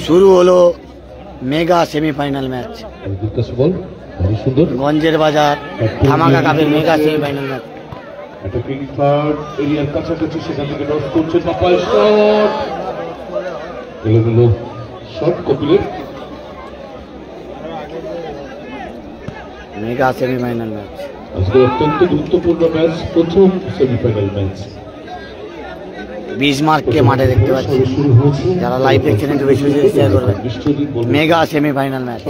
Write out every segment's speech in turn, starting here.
শুরু হলো mega semifinal match, গঞ্জের বাজার ধামাকা কাপের mega semifinal match. Mega semifinal match অত্যন্ত গুরুত্বপূর্ণ ম্যাচ, প্রথম সেমিফাইনাল ম্যাচ। বিসমার্ককে মাঠে দেখতে পাচ্ছি, যারা লাইভ দেখছেন একটু বেশি বেশি শেয়ার করবেন। মেগা সেমিফাইনাল ম্যাচ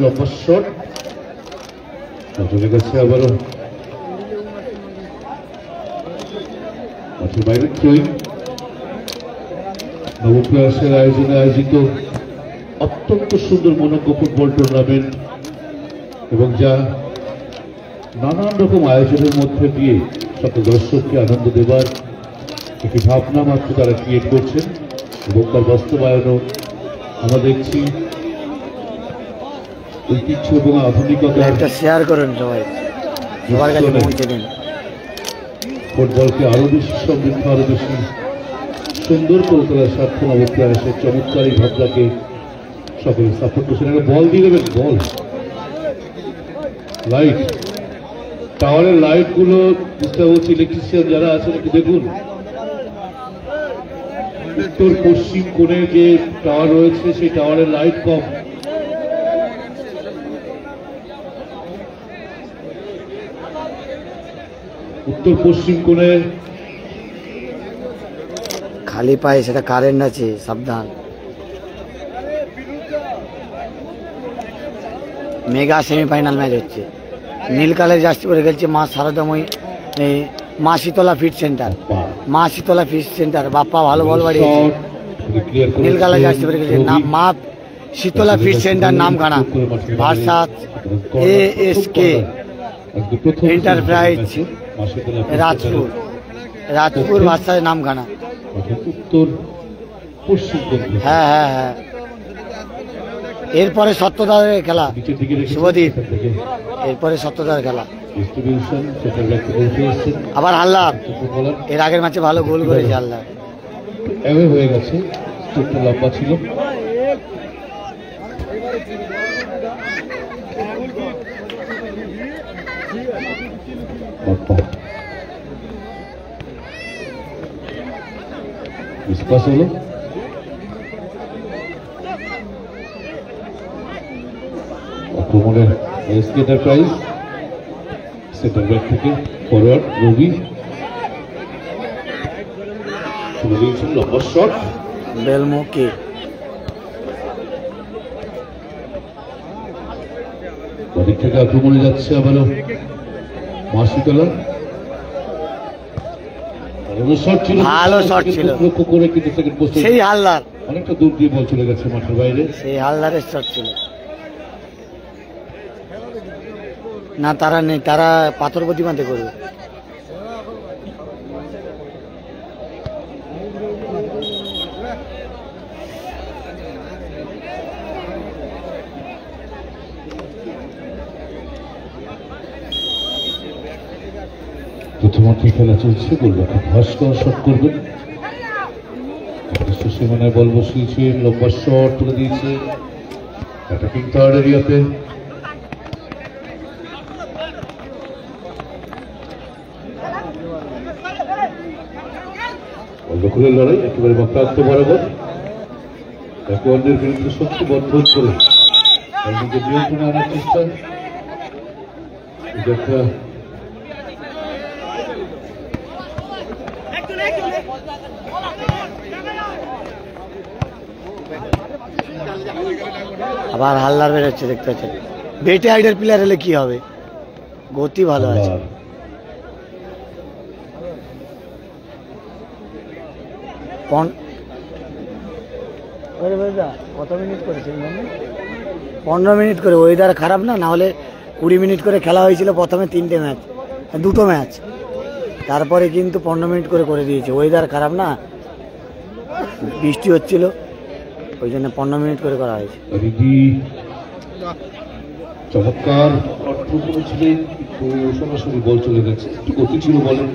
লম্বা শট চলে গেছে, আবারও মাঠের বাইরে থ্রোয়িং। নবপ্রয়াসের আয়োজনে আয়োজিত অত্যন্ত সুন্দর মনোজ্ঞ ফুটবল টুর্নামেন্ট, এবং যা নানান রকম আয়োজনের মধ্যে দিয়ে সকল দর্শককে আনন্দ দেবার একটি ভাবনা মাত্র তারা ক্রিয়েট করছেন, এবং তার বাস্তবায়নও আমরা দেখছি ঐতিহ্য এবং আধুনিকতা। শেয়ার করুন সবাই, ফুটবলকে আরো বেশি সমৃদ্ধ, আরো বেশি সুন্দর করে তোলার স্বার্থে নবপ্রয়াসের চমৎকার এই ভাবনাকে সকলে সাপোর্ট করছেন। একটা বল দিয়ে দেবেন, বল লাইট, টাওয়ারের লাইট গুলো বুঝতে হচ্ছে, ইলেকট্রিশিয়ান যারা আছেন একটু দেখুন। উত্তর পশ্চিম কোণে যে টাওয়ার রয়েছে সেই টাওয়ারের লাইট কম। উত্তর পশ্চিম কোণে খালি পায়ে সেটা কারেন্ট আছে, সাবধান। মেগা সেমিফাইনাল ম্যাচ হচ্ছে, নীল কালার জার্সি পরে খেলছে মা শারদাময়ী, মা শীতলা ফিট সেন্টার, মা শীতলা ফিট সেন্টার। বাপ্পা ভালো বল বাড়িয়েছে, নীল কালার জার্সি পরে খেলছে Maa Shitala fit centre Namkhana versus ASK enterprise Rajpur, Rajpur versus Namkhana. উত্তর পশ্চিম, হ্যাঁ হ্যাঁ হ্যাঁ। এরপরে সত্যদারের খেলা শুভদীপ, এরপরে সত্যদার খেলা। আবার হাল্লার, এর আগের ম্যাচে ভালো গোল করেছে হাল্লার। হয়ে গেছে, লম্বা ছিল। হলো আক্রমণের ASK এন্টারপ্রাইজ সেন্টার ব্যাক থেকে ফরওয়ার্ড রবি শুরু দিয়েছেন লম্বা শট, বেলমুকি ওদিক থেকে আক্রমণে যাচ্ছে আবারও মাসিতলা। ভালো শট ছিল, লক্ষ্য করে কিন্তু সেকেন্ড পোস্টে সেই হালদার অনেকটা দূর দিয়ে বল চলে গেছে মাঠের বাইরে। সেই হালদারের শট ছিল না, তারা নেই, তারা পাথর প্রতিমাতে করবে। প্রথমার্ধে খেলা চলছে, গোলরক্ষক ভাস্কর শট করবেন, সীমানায় বল বসিয়েছে, লম্বা শট তুলে দিয়েছে অ্যাটাকিং থার্ড এরিয়াতে। দখলের লড়াই একেবারে বক্রান্ত বরাবর, একে অন্যের বিরুদ্ধে শক্তি বর্ধন করে নিয়ন্ত্রণে আনার চেষ্টা। একটা আবার হাল্লার বেরোচ্ছে, দেখতে পাচ্ছেন। বেটে আইডের প্লেয়ার হলে কি হবে, গতি ভালো আছে। কত মিনিট করেছে? 15 মিনিট করে। ওয়েদার খারাপ না, না হলে 20 মিনিট করে খেলা হয়েছিল প্রথমে 3টে ম্যাচ, 2টো ম্যাচ, তারপরে কিন্তু 15 মিনিট করে করে দিয়েছে। ওয়েদার খারাপ না, বৃষ্টি হচ্ছিল, ওই জন্য 15 মিনিট করে করা হয়েছে। চমৎকার ছিলেন, সরাসরি বল চলে গেছে, একটু গতি ছিল বলেন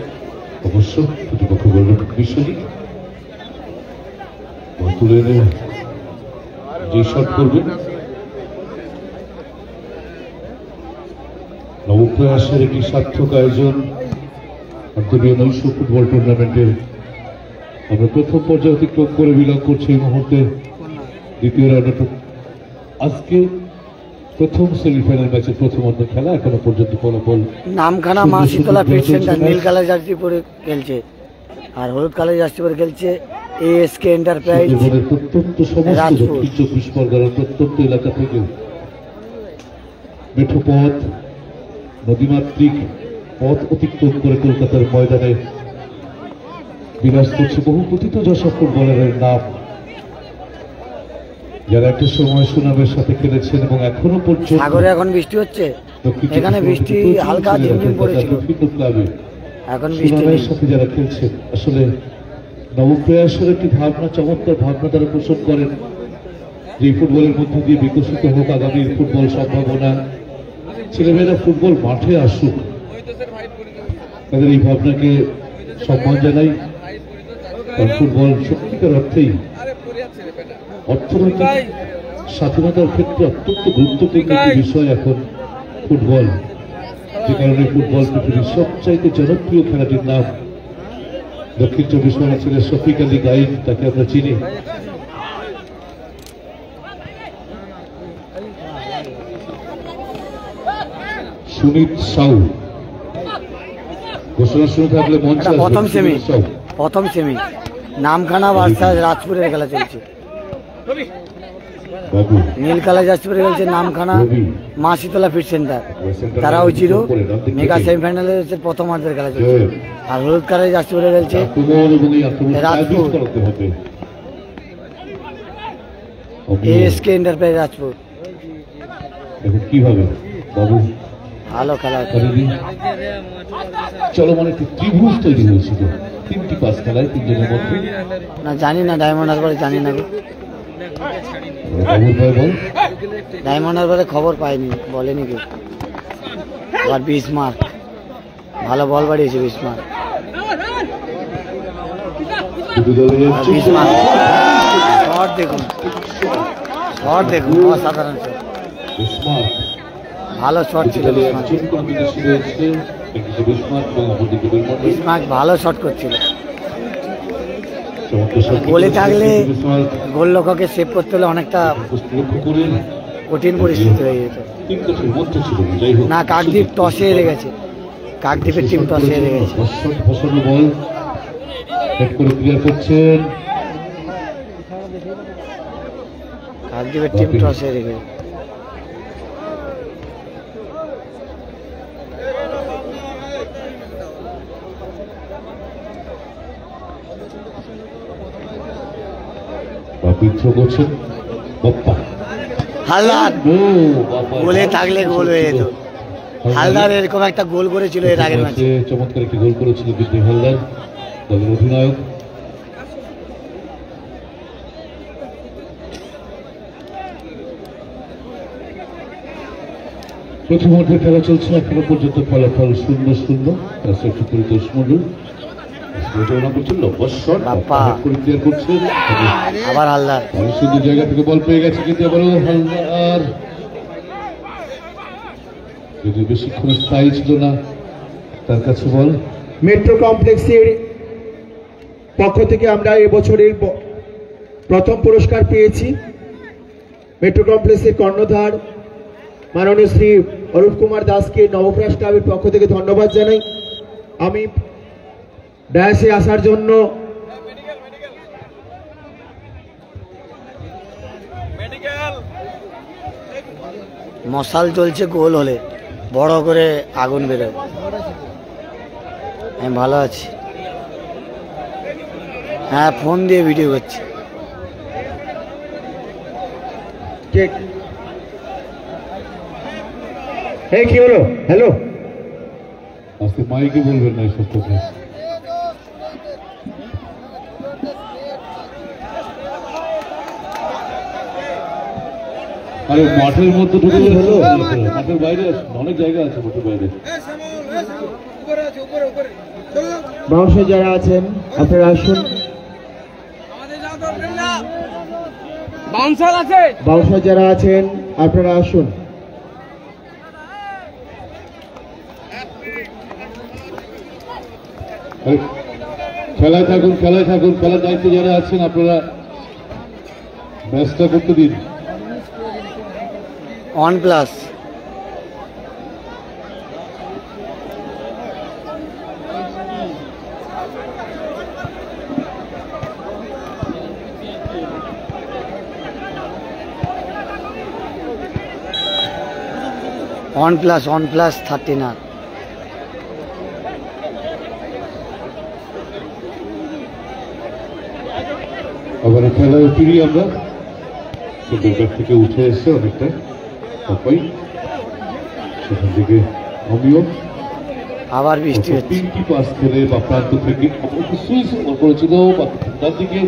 অবশ্য প্রতিপক্ষ বলল বিশ্বজিৎ বল তুলে এনে যে শট করবেন নবপ্রয়াসের একটি সার্থক আয়োজন আন্তর্জাতিক নৈশ ফুটবল টুর্নামেন্টের আমরা প্রথম পর্যায়ে অতিক্রম করে বিলং করছি এই মুহূর্তে দ্বিতীয় রাউন্ডে। আজকে প্রথম সেমিফাইনাল ম্যাচের প্রথম অর্ধ খেলা এখনো পর্যন্ত ফলাফল নামখানা মা শীতলা ফিট সেন্টার নীল কালার জার্সি পরে খেলছে আর হলুদ কালার জার্সি পরে খেলছে এএসকে এন্টারপ্রাইজ প্রত্যন্ত সমস্ত দক্ষিণ চব্বিশ পরগনার প্রত্যন্ত এলাকা থেকে মেঠোপথ নদীমাতৃক পথ অতিক্রম করে কলকাতার ময়দানে বিরাজ করছে বহু কথিত যশা ফুটবলারের নাম, যারা একটা সময় সুনামের সাথে খেলেছেন এবং এখনো পর্যন্ত সাগরে এখন বৃষ্টি হচ্ছে, এখানে বৃষ্টি হালকা ঝিমঝিম পড়েছিল, বিভিন্ন ক্লাবে এখন বৃষ্টি সুনামের সাথে যারা খেলছেন। আসলে নবপ্রয়াসের একটি ভাবনা, চমৎকার ভাবনা তারা পোষণ করেন যে ফুটবলের মধ্য দিয়ে বিকশিত হোক আগামীর ফুটবল সম্ভাবনা, ছেলেমেয়েরা ফুটবল মাঠে আসুক, তাদের এই ভাবনাকে সম্মান জানাই। কারণ ফুটবল সত্যিকার অর্থেই অর্থনৈতিক স্বাধীনতার ক্ষেত্রে অত্যন্ত গুরুত্বপূর্ণ একটি বিষয় এখন ফুটবল, যে কারণে ফুটবল পৃথিবীর সবচাইতে জনপ্রিয় খেলাটির নাম দক্ষিণ চব্বিশ পরগনা ছেলে শফিক আলী গাইন, তাকে আমরা চিনি। সুমিত সাউ ঘোষণা শুনে থাকলে মঞ্চ প্রথম সেমি নামখানা ভার্সাস রাজপুরের খেলা চলছে। নীল কালার জার্সি পরে খেলছে নামখানা মা শীতলা ফিট সেন্টার, তারা ওই চির মেগা সেমিফাইনালে প্রথম অর্ধের খেলা চলছে। আর হলুদ কালার জার্সি পরে খেলছে রাজপুর এএসকে এন্টারপ্রাইজ রাজপুর। কিভাবে বাবু ভালো খেলা চলমান একটি ত্রিভুজ তৈরি হয়েছিল তিনটি পাস খেলায় তিনজনের মধ্যে। না জানি না, ডায়মন্ড হারবারে জানি না গো, ডায়মন্ড হারবারে খবর পাইনি, বলেনি কেউ। আবার বিসমার্ক ভালো বল বাড়িয়েছে, বিসমার্ক শট দেখুন, শট দেখুন, অসাধারণ শট, ভালো শট ছিল বিসমার্ক, ভালো শট করছিল। গোলে থাকলে গোলরক্ষককে সেভ করতে হলে অনেকটা কঠিন পরিস্থিতি হয়ে যেত। না, কাকদ্বীপ টসে হেরে গেছে, কাকদ্বীপের টিম টসে হেরে গেছে। কাকদ্বীপের টিম টসে হেরে গেছে। হালদার গোলে থাকলে গোল হয়ে যেত, হালদার এরকম একটা গোল করেছিল এর আগের ম্যাচে, চমৎকার একটি গোল করেছিল কিন্তু হালদার দলের অধিনায়ক। প্রথম অর্ধের খেলা চলছে, এখনো পর্যন্ত ফলাফল 0-0। একটু পরিতোষ মন্ডল আবার হালদার সুন্দর জায়গা থেকে বল পেয়ে গেছে, কিন্তু আবার হালদার যদি বেশিক্ষণ স্থায়ী ছিল না তার কাছে বল। মেট্রো কমপ্লেক্সের পক্ষ থেকে আমরা এবছরের প্রথম পুরস্কার পেয়েছি। মেট্রো কমপ্লেক্সের কর্ণধার মাননীয় শ্রী অরূপ কুমার দাসকে নবপ্রয়াস ক্লাবের পক্ষ থেকে ধন্যবাদ জানাই। আমি ডায়াসে আসার জন্য মশাল চলছে, গোল হলে বড় করে আগুন বেরোয়। আমি ভালো আছি, হ্যাঁ ফোন দিয়ে ভিডিও করছি। ঠিক, এই কি হলো? হ্যালো, আজকে মাইকে বলবেন না এসব কথা। আরে মাঠের মধ্যে ঢুকে হলো, মাঠের বাইরে অনেক জায়গা আছে, মাঠের বাইরে মানুষে যারা আছেন আপনারা আসুন। বাউন্সার যারা আছেন আপনারা আসুন। খেলায় থাকুন, খেলায় থাকুন, খেলার দায়িত্বে যারা আছেন আপনারা ম্যাচটা করতে দিন। OnePlus OnePlus 13R। আবার খেলায় ফিরি আমরা, সেখানকার থেকে উঠে এসছে অনেকটা সবাই, সেখান থেকে আমিও আবার বৃষ্টি হচ্ছে। 3টি পাস খেলে বা প্রান্ত থেকে সুইচ করেছিল তার দিকে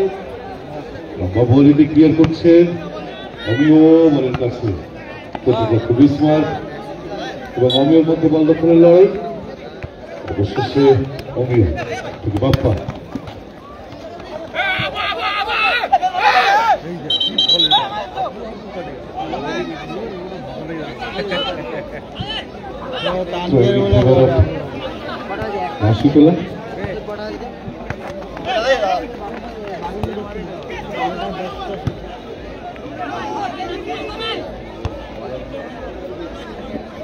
লম্বা বলিতে ক্লিয়ার করছেন আমিও বলের কাছে প্রতিপক্ষ বিসমার্ক এবং অমিয়র মধ্যে বল দখলের লড়াই। অবশেষে অমিয় থেকে বাপ্পা তোলা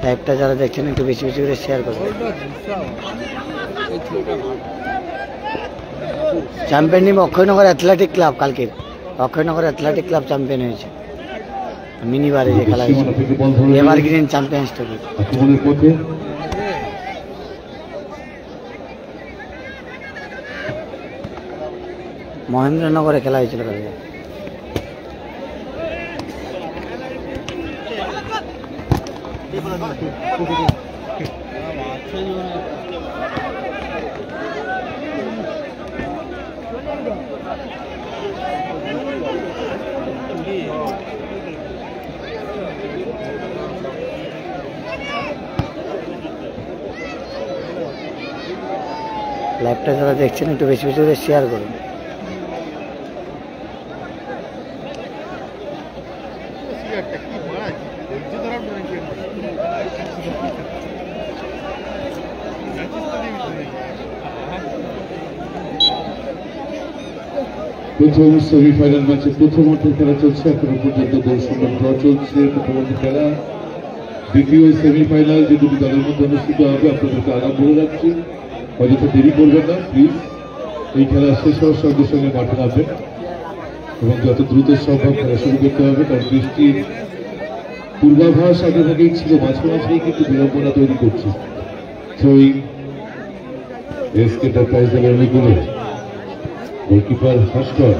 লাইভটা যারা দেখছেন একটু বেশি বেশি করে শেয়ার করবেন। Champion team Akshaynagar athletic club, কালকের অক্ষয়নগর অ্যাথলেটিক ক্লাব চ্যাম্পিয়ন হয়েছে মিনি বারে যে খেলা হয়েছে এভারগ্রিন চ্যাম্পিয়ন্স ট্রফি। মহেন্দ্রনগরে খেলা হয়েছিল কালকে। লাইভটা যারা দেখছেন একটু বেশি বেশি করে শেয়ার করুন। প্রথম সেমিফাইনাল ম্যাচে প্রথমার্ধের খেলা চলছে, এখনো পর্যন্ত গোল শূন্য ড্র চলছে প্রথমার্ধের খেলা। দ্বিতীয় সেমিফাইনাল যে দুটি দলের মধ্যে অনুষ্ঠিত হবে আপনাদেরকে আগাম বলে রাখছি, অযথা দেরি করবেন না প্লিজ। এই খেলা শেষ হওয়ার সঙ্গে সঙ্গে মাঠে নামবেন এবং যত দ্রুত সম্ভব খেলা শুরু করতে হবে, কারণ বৃষ্টির পূর্বাভাস আগে থেকেই ছিল, মাঝে মাঝেই কিন্তু বিড়ম্বনা তৈরি করছে। থ্রোয়িং এসকে এন্টারপ্রাইজ দলের অনেকগুলো গোলকিপার ভাস্কর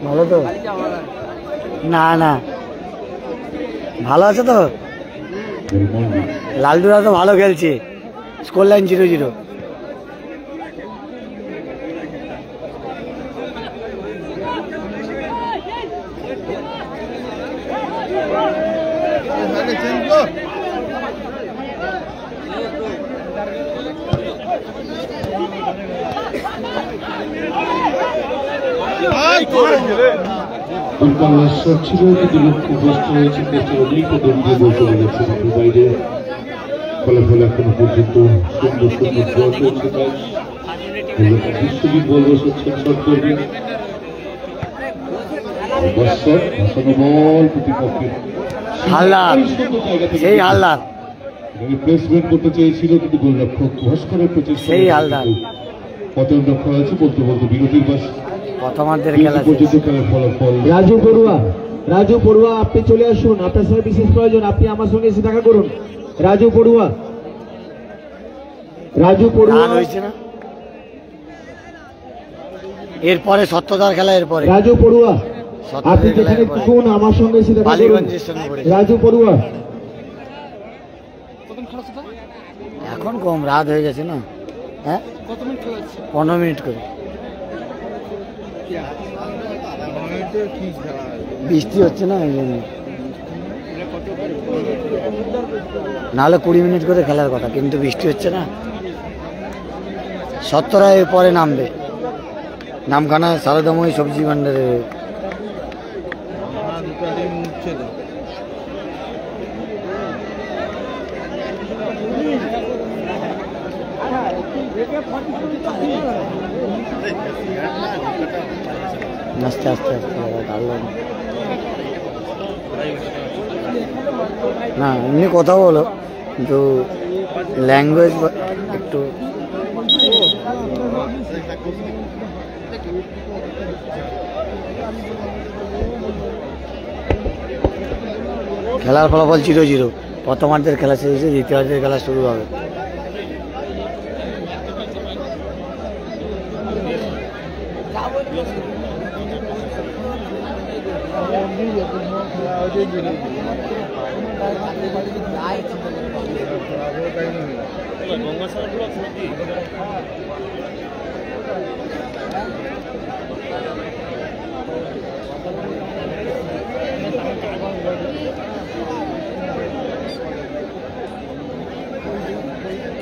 ভালো তো না না ভালো আছে তো, লালটুরা তো ভালো খেলছে, স্কোর লাইন 0-0। ছিল কিন্তু লক্ষ্যগ্রস্ত হয়েছে, অনেক দলীয় বলতে যাচ্ছে বাইরে। ফলাফল এখনো পর্যন্ত সুন্দর সুন্দর ড্র চলছে ম্যাচ। বিশ্বজিৎ বল বসাচ্ছেন শট করবেন, বল প্রতিপক্ষের হাল্লার, সেই হাল্লার প্লেসমেন্ট করতে চেয়েছিল কিন্তু গোলরক্ষক ভাস্করের প্রচেষ্টা সেই হালদার পতন রক্ষা হয়েছে বলতে বলতে বিরতির পাশ প্রথমার্ধের খেলা পর্যন্ত খেলার ফলাফল। রাজু পড়ুয়া আপনি চলে আসুন, আপনার সাথে বিশেষ প্রয়োজন, আপনি আমার সঙ্গে এসে দেখা করুন। রাজু পড়ুয়া হয়েছে না, এরপরে সত্যদার খেলা, এরপরে রাজু পড়ুয়া আপনি যেখানে থাকুন আমার সঙ্গে এসে দেখা করুন। রাজু পড়ুয়া এখন কম রাত হয়ে গেছে না, হ্যাঁ 15 মিনিট করে। বৃষ্টি হচ্ছে না ওই জন্য। নাহলে 20 মিনিট করে খেলার কথা, কিন্তু বৃষ্টি হচ্ছে না। 17 এর পরে নামবে, নামখানা সারদাময়ী সবজি ভান্ডারে। আস্তে আস্তে আস্তে না, এমনি কথা বলো, কিন্তু ল্যাঙ্গুয়েজ একটু খেলার ফলাফল 0-0। প্রথমার্ধের খেলা শেষ হয়েছে, দ্বিতীয়ার্ধের খেলা শুরু হবে।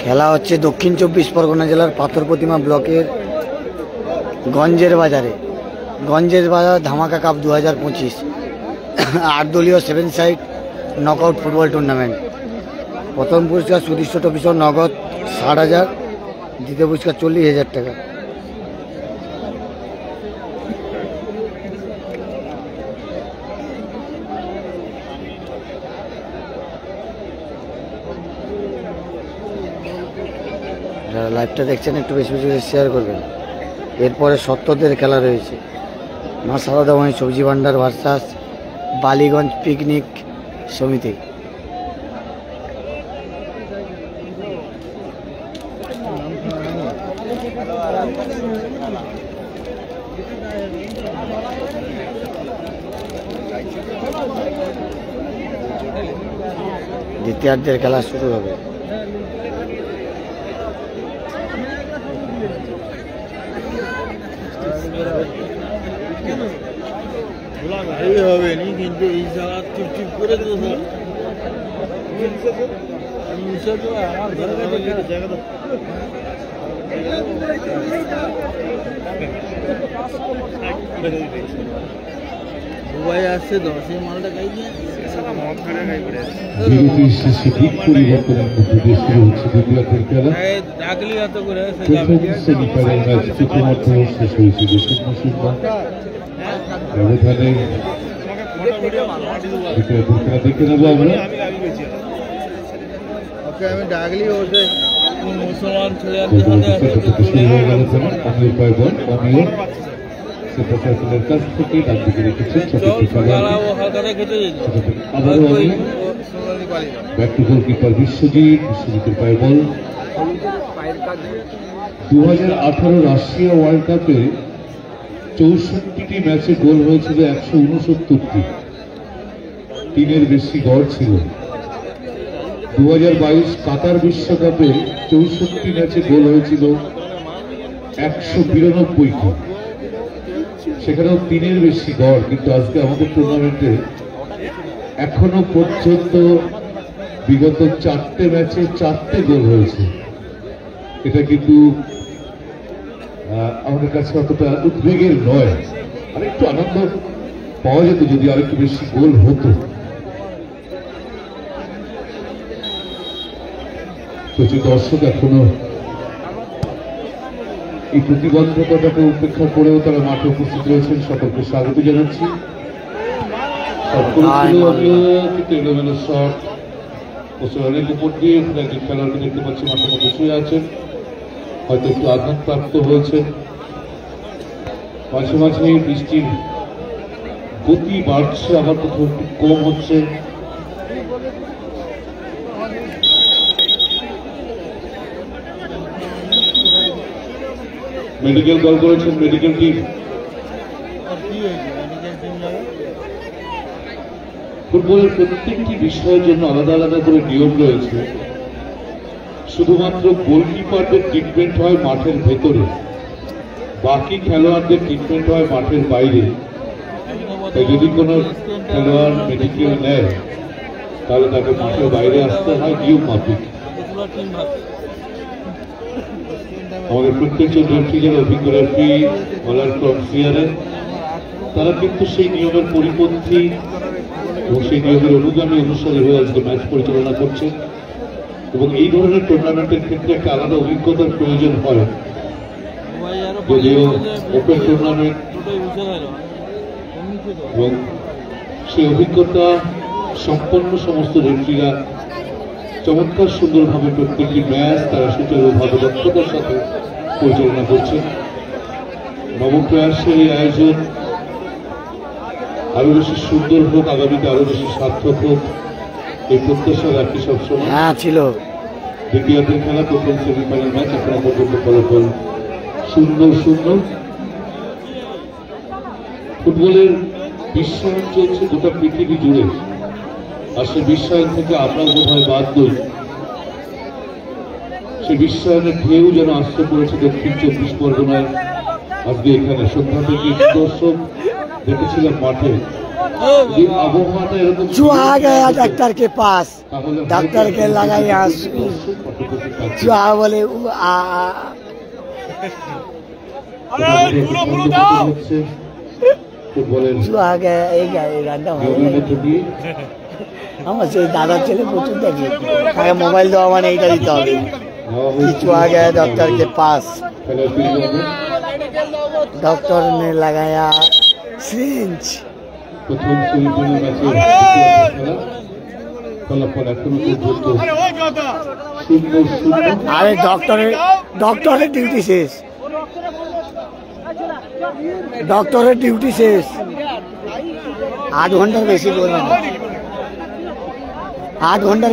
খেলা হচ্ছে দক্ষিণ 24 পরগনা জেলার পাথর প্রতিমা ব্লকের গঞ্জের বাজারে। গঞ্জের বাজার ধামাকা কাপ 2025 8 দলীয় 7 সাইড নকআউট ফুটবল টুর্নামেন্ট। প্রথম পুরস্কার সুদৃশ্য ট্রফিসহ নগদ 60,000, দ্বিতীয় পুরস্কার 40,000 টাকা। যারা লাইভটা দেখছেন একটু বেশি বেশি শেয়ার করবেন। এরপরে সত্তরদের খেলা রয়েছে, মা সারদাময়ী সবজি ভান্ডার ভার্সাস বালিগঞ্জ পিকনিক সমিতি। দ্বিতীয়ার্ধের খেলা শুরু হবে। হবে নি, কিন্তু এই জায়গা চুপচুপ করে তো আমার ঘরে জায়গা দুবাই আসছে তো, সেই মালটা খাইছে বিরতির শেষে দিক পরিবর্তনের মধ্যে দিয়ে শুরু হচ্ছে দ্বিতীয়ার্ধের খেলা। ডাকলি এত করে প্রথম সেমিফাইনাল ম্যাচ প্রথমার্ধ শেষ হয়েছে 0-0 ব্যবধানে। দ্বিতীয়ার্ধের খেলা দেখে নেবো আমরা। ওকে আমি ডাকলি ওকে মুসলমান ছেলে শুরু হয়ে গেল খেলা। অমিয় পায় বল, অমিয় সেটা সাইকেলের কাছ থেকে ডান দিকে রেখেছেন আবারও অমিয়। ব্যাক টু গোলকিপার বিশ্বজিতের পায় বল। 2018 রাশিয়া ওয়ার্ল্ড কাপে 64টি ম্যাচে গোল হয়েছিল 169টি, 3-এর বেশি গড় ছিল। 2022 কাতার বিশ্বকাপে 64 ম্যাচে গোল হয়েছিল 192টি, সেখানেও 3-এর বেশি গড়। কিন্তু আজকে আমাদের টুর্নামেন্টে এখনো পর্যন্ত বিগত 4টে ম্যাচে 4টে গোল হয়েছে। এটা কিন্তু আমাদের কাছে অতটা উদ্বেগের নয়। আরেকটু আনন্দ পাওয়া যেত যদি আরেকটু বেশি গোল হতো। প্রচুর দর্শক এখনো এই প্রতিবন্ধকতাকে উপেক্ষা করেও তারা মাঠে উপস্থিত রয়েছেন, সকলকে স্বাগত জানাচ্ছি। কিন্তু এলোমেলো শট অনেক উপর দিয়ে একজন খেলোয়াড়কে দেখতে পাচ্ছি মাঠের মধ্যে শুয়ে আছেন, হয়তো একটু আঘাতপ্রাপ্ত হয়েছেন। মাঝে মাঝে বৃষ্টির গতি বাড়ছে, আবার কোথাও একটু কম হচ্ছে। মেডিকেল কল করেছেন মেডিকেল টিম। ফুটবলের প্রত্যেকটি বিষয়ের জন্য আলাদা আলাদা করে নিয়ম রয়েছে। শুধুমাত্র গোলকিপারদের ট্রিটমেন্ট হয় মাঠের ভেতরে, বাকি খেলোয়াড়দের ট্রিটমেন্ট হয় মাঠের বাইরে। তাই যদি কোনো খেলোয়াড় মেডিকেল নেয় তাহলে তাকে মাঠের বাইরে আসতে হয় নিয়ম মাফিক। আমাদের প্রত্যেকজন রেফারি যারা অভিজ্ঞ রেফারি বলার ফ্রম সিয়ারে, তারা কিন্তু সেই নিয়মের পরিপন্থী এবং সেই নিয়মের অনুগামী অনুসারে হয়ে আজকে ম্যাচ পরিচালনা করছে। এবং এই ধরনের টুর্নামেন্টের ক্ষেত্রে একটা আলাদা অভিজ্ঞতার প্রয়োজন হয়, যদিও ওপেন টুর্নামেন্ট, এবং সেই অভিজ্ঞতা সম্পন্ন সমস্ত রেফারিরা চমৎকার সুন্দরভাবে প্রত্যেকটি ম্যাচ তারা সুচারুভাবে দক্ষতার সাথে পরিচালনা করছে। নবপ্রয়াসের এই আয়োজন আরো বেশি সুন্দর হোক, আগামীতে আরো বেশি সার্থক হোক, এই প্রত্যাশা রাখি সবসময়। হ্যাঁ ছিল দ্বিতীয়ার্ধের খেলা, প্রথম সেমিফাইনাল ম্যাচ এখনো পর্যন্ত ফলাফল 0-0। ফুটবলের বিশ্বায়ন চলছে গোটা পৃথিবী জুড়ে, আর সে বিশ্বায়ন থেকে আমরা বোধহয় বাদ নই। সে বিশ্বায়নের ঢেউ যেন আসতে পড়েছে দক্ষিণ 24 পরগনায়। আজকে এখানে সন্ধ্যা থেকে দর্শক দেখেছিলাম মাঠে, যে আবহাওয়াটা এরকম जो आ गया डॉक्टर के पास, डॉक्टर के लगाई आंसू, जो आ बोले वो आ ফুটবলের जो आ गया এই গানটা ভালো নিয়মের লাগে। মধ্যে দিয়ে আমার সেই দাদার ছেলে প্রচুর দেখি, তাকে মোবাইল দেওয়া মানে এইটা দিতে হবে। নেওয়া হয়েছে जो आ गया डॉक्टर के पास, খেলার পরিচালনা। डॉक्टर ने लगाया सिरिंज। প্রথম সেমিফাইনাল ম্যাচের খেলা ফলাফল এখনো পর্যন্ত 0-0। আরে ডক্টরের ডিউটি শেষ, ডক্টরের ডিউটি শেষ, 8 ঘন্টার বেশি করবে না, 8 ঘন্টার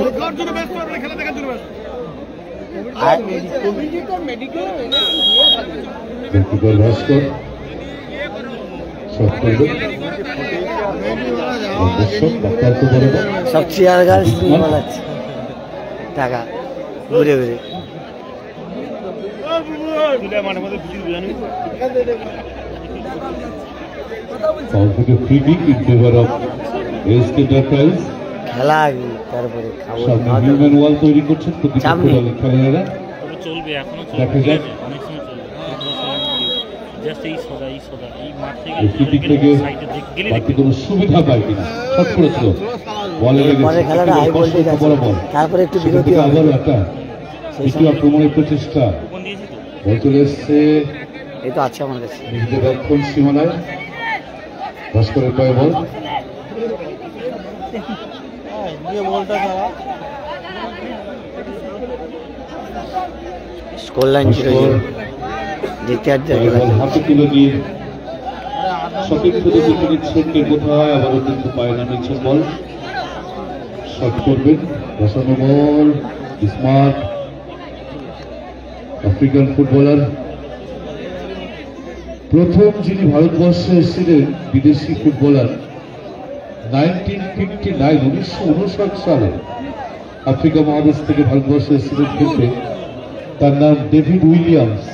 ব্যক্তিগত ভাস্কর সব করবে দর্শক ডাক্তারকে বলে দাও। সব চেয়ার গাছ নিয়ে বেড়াচ্ছে টাকা ঘুরে ঘুরে। ফাউল থেকে free kick in favour of SK enterprise. খেলা তারপরে খাবো সামনে হিউম্যান ওয়াল তৈরি করছেন প্রতিপক্ষ সামনে। দলের খেলোয়াড়েরা। চলবে, এখনো দেখা যাক। চলবে, অনেক সময় চলবে। জাস্ট এই সোজা এই মাঠ থেকে এই ফ্রি কিক থেকে সাইডে গেলে বাড়তি কোনো সুবিধা পায়নি, শট করেছিল, বলে পরে লেগেছে, খেলাটা হাই ভোল্টেজ আছে, বড় বল, তারপরে একটু সেখান বিরতি থেকে হবে। আবারও একটা দ্বিতীয় আক্রমণের প্রচেষ্টা, কোন দিয়েছি তো বল চলে এসছে এই তো আছে আমার কাছে। নিজেদের রক্ষণ সীমানায়, ভাস্করের পায়ে বল, স্কোর লাইন 0-0, দ্বিতীয়ার্ধে পায়ে বল হাতে তুলে দিয়ে সঠিক খুঁজে দেখে নিচ্ছেন কে কোথায়, আবারও কিন্তু পায়ে না নিচ্ছেন বল, শট করবেন, বসানো বল, স্মার্ট আফ্রিকান ফুটবলার, প্রথম যিনি ভারতবর্ষে এসেছিলেন বিদেশি ফুটবলার 1959 সালে আফ্রিকা মহাদেশ থেকে ভারতবর্ষে এসেছিলেন খেলতে, তার নাম ডেভিড উইলিয়ামস।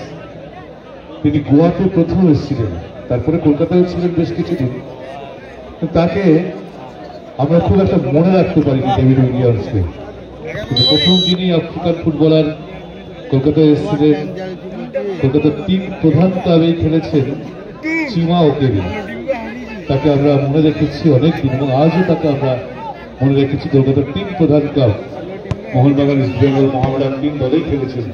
তিনি গোয়াতে প্রথম এসেছিলেন, তারপরে কলকাতায় ছিলেন বেশ কিছুদিন। তাকে আমরা খুব একটা মনে রাখতে পারিনি ডেভিড উইলিয়ামসকে, কিন্তু প্রথম যিনি আফ্রিকান ফুটবলার কলকাতায় এসেছিলেন, কলকাতার 3 প্রধান ক্লাবে খেলেছেন, চিমা ওকেরি, তাকে আমরা মনে রেখেছি অনেকদিন, এবং আজও তাকে আমরা মনে রেখেছি। কলকাতার 3 প্রধান ক্লাব মোহনবাগান, ইস্ট বেঙ্গল, মোহামেডান 3 দলেই খেলেছেন।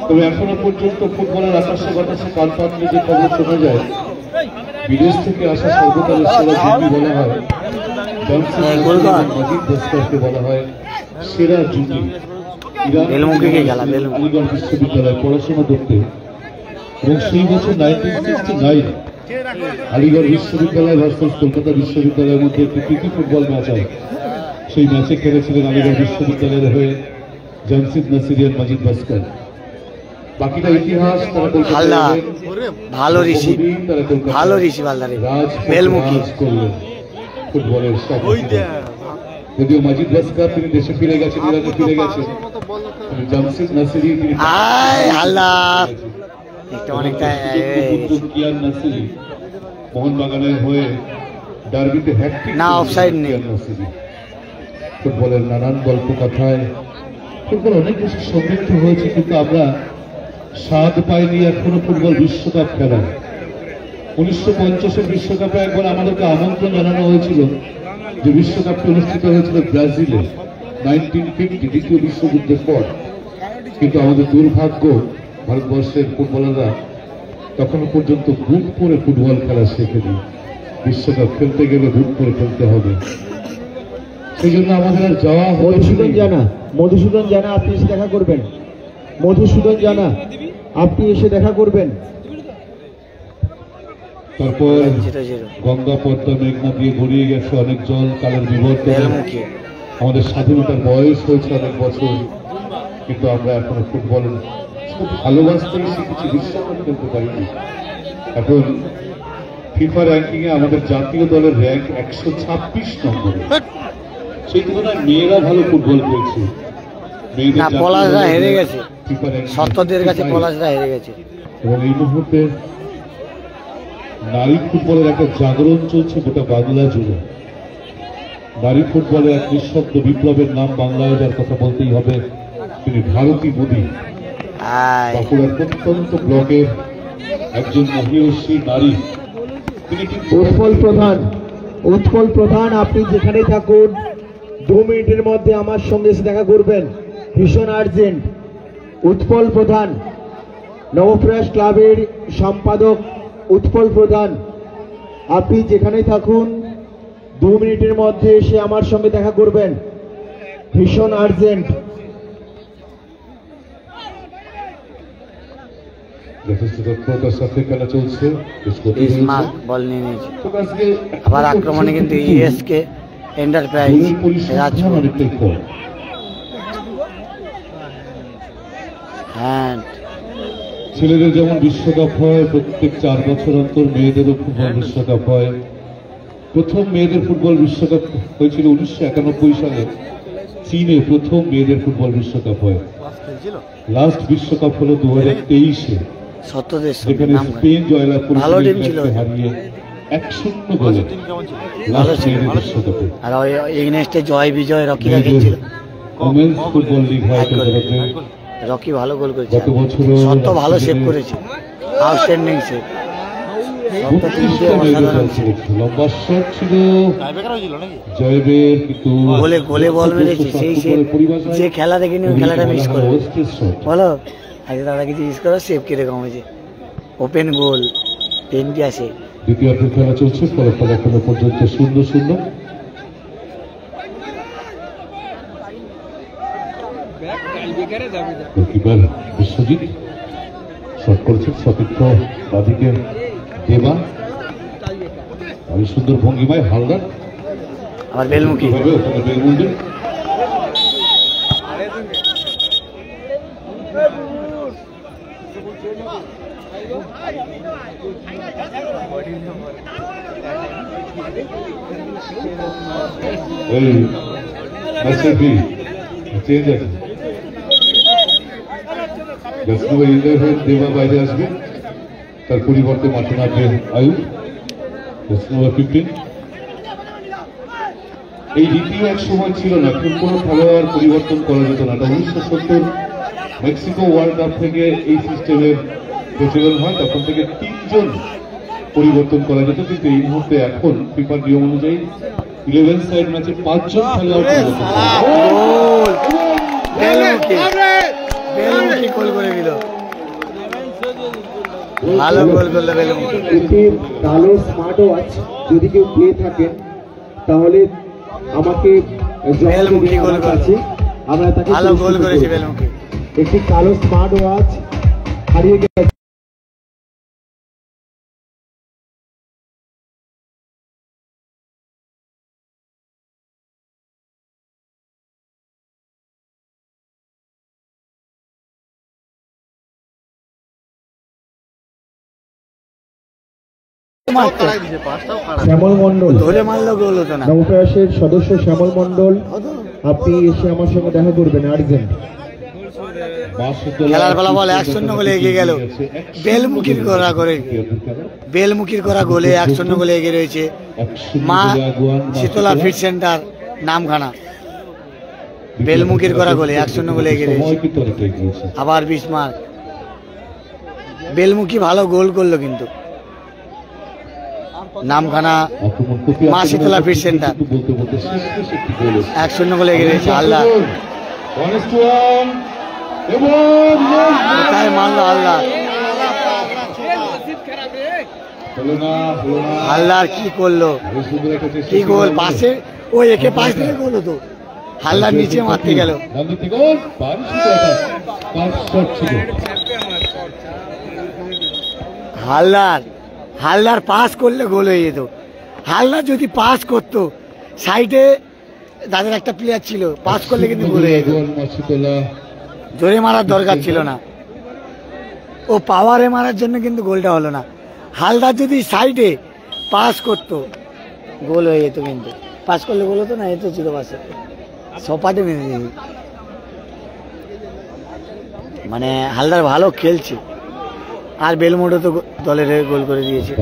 তবে এখনো পর্যন্ত ফুটবলের আকাশে বাতাসে কান পাতলে যে খবর শোনা যায়, বিদেশ থেকে আসা সর্বকালের সেরা জুটি বলা হয় জনসন এবং মজিদ ভাস্করকে বলা হয় সেরা জুটি। বেলমুখিকে খেলা, বেলমুখী। আলিগড় বিশ্ববিদ্যালয়ে পড়াশোনা করতে, এবং সেই বছর 1969 আলিগড় বিশ্ববিদ্যালয় ভার্সাস কলকাতা বিশ্ববিদ্যালয়ের মধ্যে একটি প্রীতি ফুটবল ম্যাচ হয়। সেই ম্যাচে খেলেছিলেন আলিগড় বিশ্ববিদ্যালয়ের হয়ে জামশিদ নাসিরিয়ান, মজিদ ভাস্কর। বাকিটা ইতিহাস। তারা হালদা কলকাতায় ভালো ঋষি, বহুদিন তারা কলকাতায় ভালো ঋষি হালদারে রাজ বেলমুখী। করলেন ফুটবলের সব। যদিও মজিদ ভাস্কর তিনি দেশে ফিরে গেছেন, ইরানে ফিরে গেছেন, কিন্তু জামশিদ নাসিরি তিনি আয় হালদা একটা অনেকটা কিয়ান নাসিরি মোহনবাগানের হয়ে ডার্বিতে হ্যাটট্রিক না, অফসাইড নেই। ফুটবলের নানান গল্প কথায় ফুটবল অনেক বেশি সমৃদ্ধ হয়েছে, কিন্তু আমরা স্বাদ পাইনি এখনো ফুটবল বিশ্বকাপ খেলায়। 1950-এর বিশ্বকাপে একবার আমাদেরকে আমন্ত্রণ জানানো হয়েছিল, যে বিশ্বকাপটি অনুষ্ঠিত হয়েছিল ব্রাজিলে 1950, দ্বিতীয় বিশ্বযুদ্ধের পর। কিন্তু আমাদের দুর্ভাগ্য, ভারতবর্ষের ফুটবলাররা তখনও পর্যন্ত বুট পরে ফুটবল খেলা শেখেনি। বিশ্বকাপ খেলতে গেলে বুট পরে খেলতে হবে, সেই জন্য আমাদের আর যাওয়া মধুসূদন জানা, মধুসূদন জানা আপনি এসে দেখা করবেন। মধুসূদন জানা আপনি এসে দেখা করবেন। তারপর 0-0 গঙ্গা পদ্মা মেঘনা দিয়ে গড়িয়ে গেছে অনেক জল, কালের বিবর্তনে বেলমুখী। আমাদের স্বাধীনতার বয়স হয়েছে অনেক বছর, কিন্তু আমরা এখনো ফুটবল খুব ভালোবাসতেই শিখেছি, বিশ্বকাপ খেলতে পারিনি। এখন ফিফা র্যাঙ্কিং এ আমাদের জাতীয় দলের র্যাঙ্ক 126 নম্বরে। সেই তুলনায় মেয়েরা ভালো ফুটবল খেলছে। মেয়েদের না, জাতীয় পলাশরা দলের হেরে গেছে, ফিফা র্যাঙ্কিং সত্তরদের কাছে পলাশরা হেরে গেছে। এবং এই মুহূর্তে নারী ফুটবলের একটা জাগরণ চলছে গোটা বাংলা জুড়ে। নারী ফুটবলে এক নিঃশব্দ বিপ্লবের নাম বাংলায় যার কথা বলতেই হবে, তিনি ভারতী মোদী। বাঁকুড়ার প্রত্যন্ত ব্লকের একজন মহিয়সী নারী, তিনি কিন্তু উৎপল প্রধান, উৎপল প্রধান আপনি যেখানে থাকুন 2 মিনিটের মধ্যে আমার সঙ্গে এসে দেখা করবেন, ভীষণ আর্জেন্ট। উৎপল প্রধান, নবপ্রয়াস ক্লাবের সম্পাদক উৎপল প্রধান, আপনি যেখানে থাকুন 2 মিনিটের মধ্যে এসে আমার সঙ্গে দেখা করবেন, ভীষণ আর্জেন্ট। যথেষ্ট তৎপরতার সাথে খেলা চলছে। ইসমাক বল নিয়ে নিয়েছে। আবার আক্রমণে কিন্তু ইএসকে এন্টারপ্রাইজ রাজপুর অনেকটাই কম। হ্যান্ড ছেলেদের যেমন বিশ্বকাপ হয় প্রত্যেক 4 বছর অন্তর, মেয়েদেরও ফুটবল বিশ্বকাপ হয়। প্রথম মেয়েদের ফুটবল বিশ্বকাপ হয়েছিল 1991 সালে চীনে। প্রথম মেয়েদের ফুটবল বিশ্বকাপ হয়। লাস্ট বিশ্বকাপ হলো 2023-এ, সত্যদের যেখানে নাম স্পেন জয়লাভ ভালো টিম করেছিল ছিল। ইংল্যান্ডকে হারিয়ে 1-0 গোলে। ভালো লাস্ট ছিল। মেয়েদের বিশ্বকাপে আর ওই এগনেস্টে জয় বিজয় রকিরা খেলছিল। ওমেন্স ফুটবল লিগ হয় কলকাতাতে। রকি ভালো গোল করেছে, গত বছরও সত্য ভালো সেভ করেছে, আউটস্ট্যান্ডিং সেভ। সত্য টিম দিয়ে 32টা মেয়েদের অসাধারণ দল ছিল। লম্বা শট ছিল হয়েছিল নাকি? জয়বের, কিন্তু গোলে গোলে বল মেরেছে। সেই সে যে খেলা দেখেনি ওই খেলাটা মিস করে বলো। আগে দাদা কিছু মিস করো, সেভ কিরকম হয়েছে, ওপেন গোল, পেনটি আসে। দ্বিতীয়ার্ধের খেলা চলছে, ফলাফল এখনো পর্যন্ত 0-0। গোলকিপার বিশ্বজিৎ শট করেছেন, সতীর্থ বাদিকে দেবা, আমি সুন্দর ভঙ্গিমায় হালদার আবার বেলমুখী কিভাবে ওখানে বেলমুন্ডি। এই ম্যাচের বি চেঞ্জ আছে, দেবা বাইরে আসবে, তার পরিবর্তে মাঠে নামবে আয়ুব, 15। এই রীতিও এক সময় ছিল না, খুব কোনো খেলোয়াড় পরিবর্তন করা যেত না। 1970 মেক্সিকো ওয়ার্ল্ড কাপ থেকে এই সিস্টেমের প্রচলন হয়, তখন থেকে 3 জন পরিবর্তন করা যেত। কিন্তু এই মুহূর্তে এখন ফিফার নিয়ম অনুযায়ী 11 সাইড ম্যাচে 5 জন খেলোয়াড় পরিবর্তন করা হয়। বেলমুখী গোল করে দিল, ভালো গোল করলো বেলমুখী। একটি ভালো স্মার্ট ওয়াচ যদি কেউ পেয়ে থাকেন তাহলে আমাকে বেলমুখী গোল আছে, আমরা তাকে ভালো গোল পুরস্কৃত করেছে করব। বেলমুখী। একটি কালো স্মার্ট ওয়াচ হারিয়ে গেছে। শ্যামল মন্ডল, ধরে মারলো গোল হতো না। নবপ্রয়াসের সদস্য শ্যামল মন্ডল, আপনি এসে আমার সঙ্গে দেখা করবেন আর্জেন্ট। খেলার ফলাফল 1-0 গোলে এগিয়ে গেল বেলমুখির করা গোলে 1-0 গোলে এগিয়ে রয়েছে মা শীতলা ফিট সেন্টার নামখানা। বেলমুখির করা গোলে 1-0 গোলে এগিয়ে রয়েছে। আবার বিসমার্ক, বেলমুখী ভালো গোল করলো কিন্তু নামখানা মা শীতলা ফিট সেন্টার 1-0 গোলে এগিয়ে রয়েছে। হালদার কোথায় মারলো হালদার কি করলো, কি গোল পাশে ও একে পাশ দিয়ে গোল হতো, হালদার নিচে মারতে গেল। হালদার পাস করলে গোল হয়ে যেত। হালদার যদি পাস করতো, সাইডে তাদের একটা প্লেয়ার ছিল, পাস করলে কিন্তু গোল হয়ে যেত। জোরে মারার দরকার ছিল না, ও পাওয়ারে মারার জন্য কিন্তু গোলটা হলো না। হালদার যদি সাইডে পাস করতো গোল হয়ে যেত, কিন্তু পাস করলে গোল হতো না, এ তো ছিল পাশে সপাটে মেনে দিল। মানে হালদার ভালো খেলছে, আর বেলমোড়ো তো দলের হয়ে গোল করে দিয়েছে।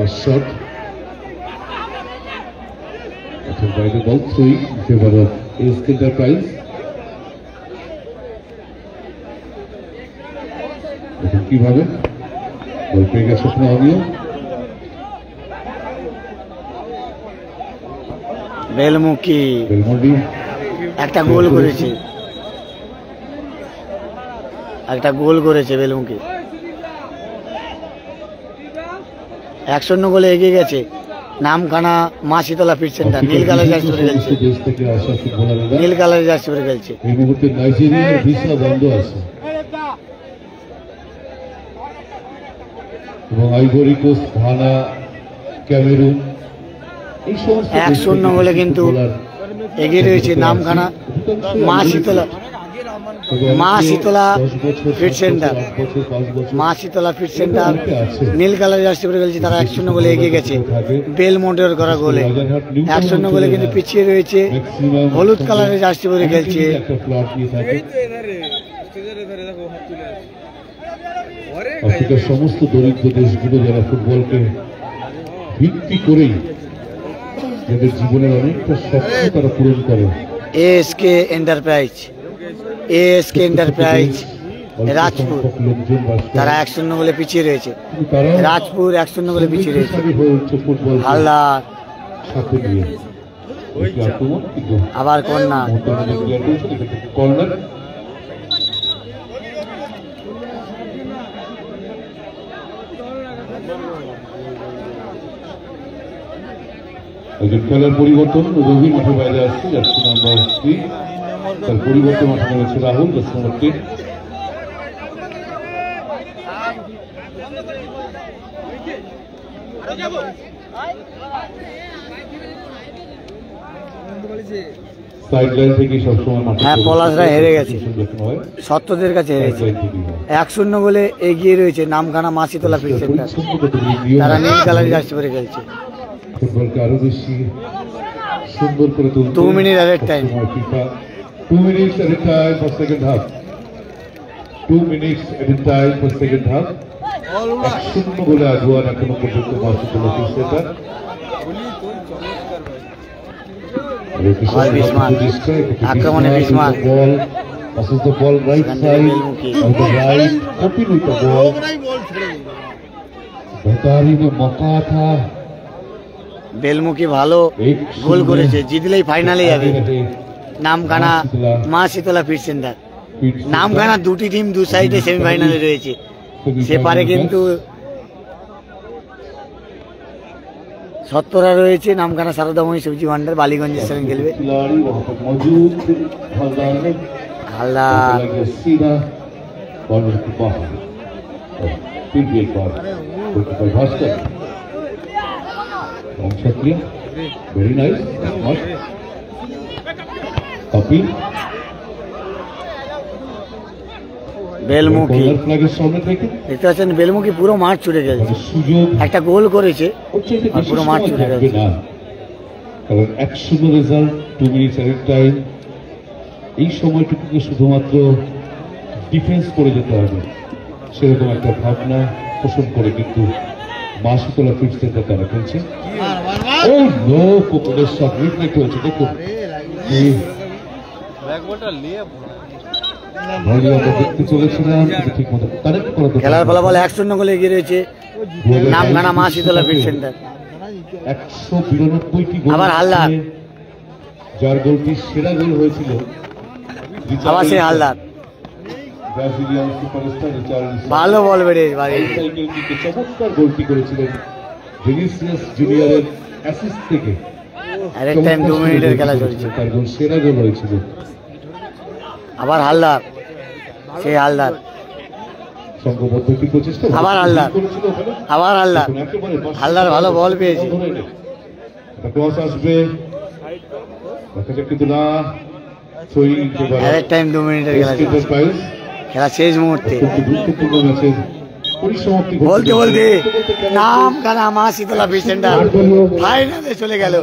কিভাবে গোল পেয়ে গেছে বেলমুখী একটা গোল করেছে, বেলমুখী 1-0 গোলে এগিয়ে গেছে নামখানা মা শীতলা ফিট সেন্টার। নীল কালার জার্সি পরে খেলছে, এই মুহূর্তে নাইজেরিয়ার ভিসা বন্ধ আছে এবং আইভরি কোস্ট, ঘানা, ক্যামেরুন এই সমস্ত 1-0 গোলে কিন্তু এগিয়ে রয়েছে নামখানা মা শীতলা ফিট সেন্টার। নীল কালার জার্সি পরে খেলছে তারা 1-0 গোলে এগিয়ে গেছে বেলমোন্টের করা গোলে। 1-0 গোলে কিন্তু পিছিয়ে রয়েছে হলুদ কালারের জার্সি পরে খেলছে আফ্রিকার সমস্ত দরিদ্র দেশগুলো যারা ফুটবলকে ভিত্তি করেই যাদের জীবনের অনেকটা স্বপ্ন তারা পূরণ করে। এএসকে এন্টারপ্রাইজ রাজপুর তারা 1-0 গোলে পিছিয়ে রয়েছে। রাজপুর 1-0 গোলে পিছিয়ে রয়েছে। হালদার আবার কর্নার, একজন খেলার পরিবর্তন রবি মাঠে বাইরে আসছে, জার্সি নাম্বার 3 তার পরিবর্তন মাঠে নেমেছে রাহুল, জার্সি নাম্বার 10। সাইডলাইন থেকে সবসময় মাঠে পলাশরা হেরে গেছে, সত্যদের কাছে হেরেছে। 1-0 গোলে এগিয়ে রয়েছে নামখানা মা শীতলা ফিট সেন্টার, তারা নীল কালার জার্সি পরে খেলছে। ফুটবলকে আরো বেশি সুন্দর করে তুলতে 2 minute added time, 2 minutes added time for second half, 2 minutes added time for second half। 1-0 গোলে আগুয়ান এখনো পর্যন্ত মা শীতলা ফিট সেন্টার। আক্রমণে Bismarck, ball passes the ball right side on the right, copy with the ball, বেতারি में मौका था। বেলমুখী ভালো goal করেছে, জিতলেই ফাইনালে যাবে নামখানা মা শীতলা ফিট সেন্টার। নামখানা দুটি টিম দু সাইডে সেমিফাইনালে রয়েছে, সেপারে কিন্তু সত্তরা রয়েছে নামখানা সারদাময়ী সবজি ভান্ডার, বালিগঞ্জের সঙ্গে খেলবে। Haldar very nice, smart copy। বেলমুখী দেখতে পাচ্ছেন, বেলমুখী পুরো মাঠ ছুটে গেছে, একটা গোল করেছে আর পুরো মাঠ ছুটে গেছে। কারণ 1-0 রেজাল্ট, 2 minutes added time, এই সময়টুকুকে শুধুমাত্র ডিফেন্স করে যেতে হবে, সেরকম একটা ভাবনা পোষণ করে কিন্তু মা শীতলা ফিট সেন্টার তারা খেলছে। ও নো, কোপনের শট রিফ্লেক্ট হয়েছে, দেখুন দেখতে চলেছিলাম কিন্তু ঠিক মতো কারেক্ট করা। খেলার ফলাফল 1-0 গোলে এগিয়ে রয়েছে নামখানা মা শীতলা ফিট সেন্টার। 192টি গোল, আবার হালদার, যার গোলটি সেরা গোল হয়েছিল আবার সেই হালদার ব্রাজিলিয়ান সুপারস্টার রিচার্লিসন। ভালো বল বেরিয়েছে বাড়ি। সাইকেলটিতে চমৎকার গোলটি করেছিলেন ভিনিসিয়াস জুনিয়রের অ্যাসিস্ট থেকে। আরেক টাইম 2 মিনিটের খেলা চলছে। তার গোল সেরা গোল হয়েছিল। আবার হালদার, সেই হালদার, সংঘবদ্ধ একটি প্রচেষ্টা, আবার হালদার, আবার হালদার, হালদার ভালো বল পেয়েছে। ক্রস আসবে, দেখা যাক কিন্তু না, সই আরেক টাইম 2 মিনিটের খেলা চলছে। খেলা শেষ মুহূর্তে গুরুত্বপূর্ণ ম্যাচের পরিসমাপ্তি বলতে বলতে নামখানা মা শীতলা ফিট সেন্টার ফাইনালে চলে গেল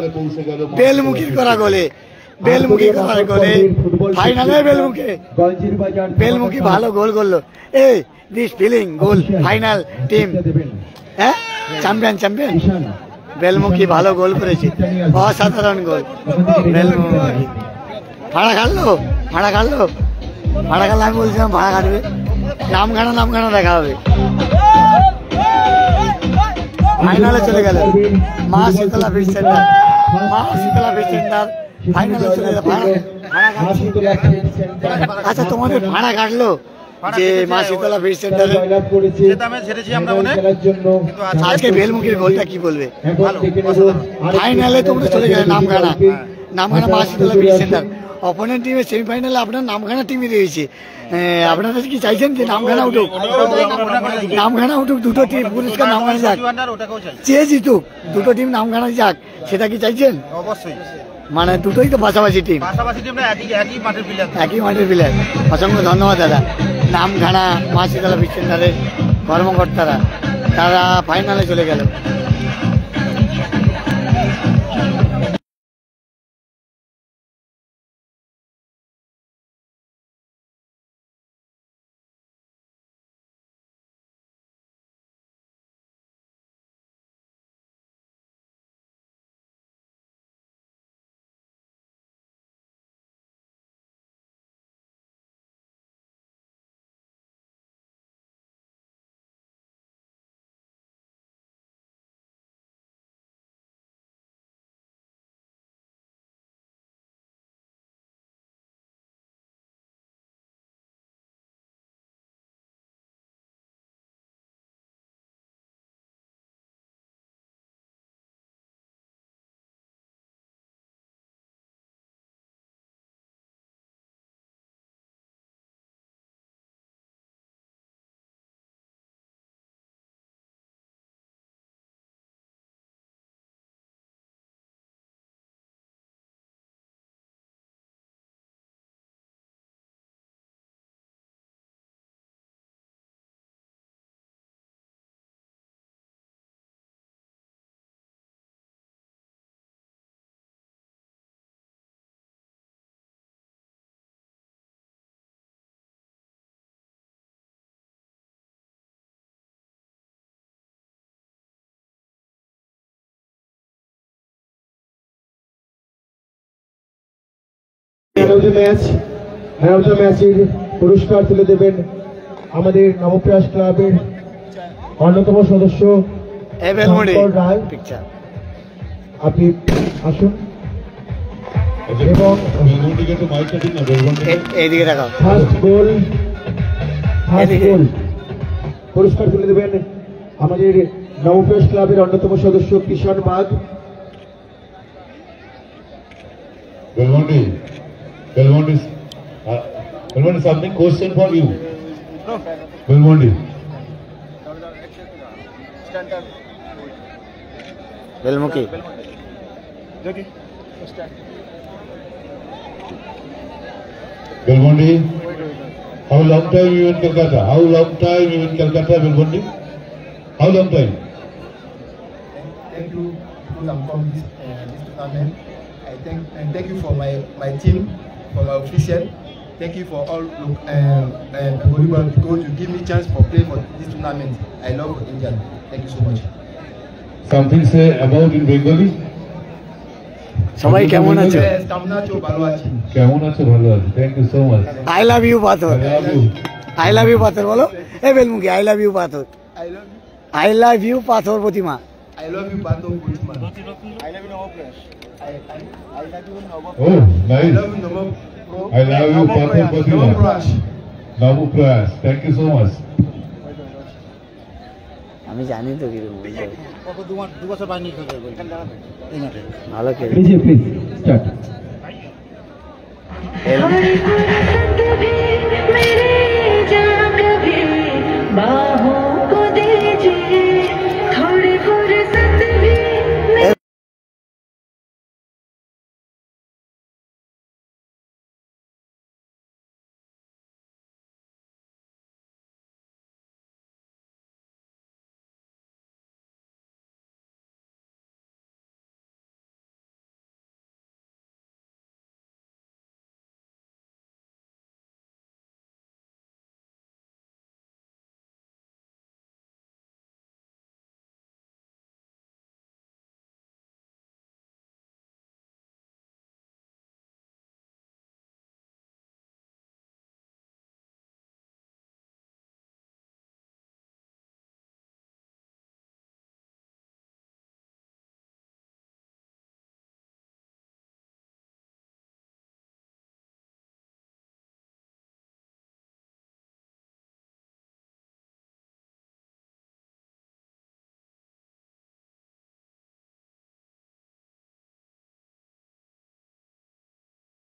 বেলমুখির করা গোলে। বেলমুখী করার গোলে ফাইনালে বেলমুখী ভালো গোল করলো। এই this feeling goal final team, হ্যাঁ চ্যাম্পিয়ন বেলমুখী ভালো গোল করেছে, অসাধারণ গোল বেলমুখী। ভাড়া কাটলো আমি বলছিলাম ভাড়া কাটবে। নামখানা দেখা হবে। ফাইনালে চলে গেল মা শীতলা ফিট সেন্টার, ফাইনালে চলে গেল। আচ্ছা, তোমাদের ভাড়া কাটলো যে মা শীতলা ফিট সেন্টারে? আজকে বেলমুখীর গোলটা কি বলবে? ফাইনালে তোমরা চলে গেলে নামখানা মা শীতলা ফিট সেন্টার। অপোনেন্ট টিমের সেমিফাইনালে আপনার নামখানা টিমই রয়েছে। আপনারা কি চাইছেন যে নামখানা উঠুক, দুটো টিম পুরস্কার নামখানা যাক, চেয়ে জিতুক, দুটো টিম নামখানা যাক, সেটা কি চাইছেন? অবশ্যই, মানে দুটোই তো পাশাপাশি টিম, একই মাঠের প্লেয়ার। অসংখ্য ধন্যবাদ দাদা। নামখানা মা শীতলা ফিট সেন্টারের কর্মকর্তারা, তারা ফাইনালে চলে গেল। ম্যান অফ দ্য ম্যাচের পুরস্কার তুলে দেবেন আমাদের নবপ্রয়াস ক্লাবের অন্যতম সদস্য রায়। আপনি আসুন এবং এইদিকে দেখাও। ফার্স্ট গোল পুরস্কার তুলে দেবেন আমাদের নবপ্রয়াস ক্লাবের অন্যতম সদস্য Kishan Bag. Belmondi, something question for you. Belmondi. বেলমুখী Belmondi, how long time you in Calcutta? How long time you in Calcutta, Belmondi? How long time? Thank you for this tournament. Thank you for my team, for my official. Thank you for all volleyball coach to give me chance for play for this tournament. I love India. Thank you so much. Something say about in Bengali? সবাই কেমন আছো? Stamina cho bhalo achi. কেমন আছো? ভালো আছি। Thank you so much. I love you Pathar, I love you. I love you Pathar বলো। এ Belmukhi I love you Pathar, I love you. I love you Patharpratima. I love you, Bato Guzman. I love you, Navaprash. I love you, Navaprash. Oh, I nice. love you, Navaprash. I love you, Bato Guzman. Navaprash. Namu Prayas. Thank you so much. আমি জানি তো কিরকম বলতে হবে। কত দু বছর বানিয়ে খেলতে এই মাঠে ভালো খেলে DJ please start. मेरे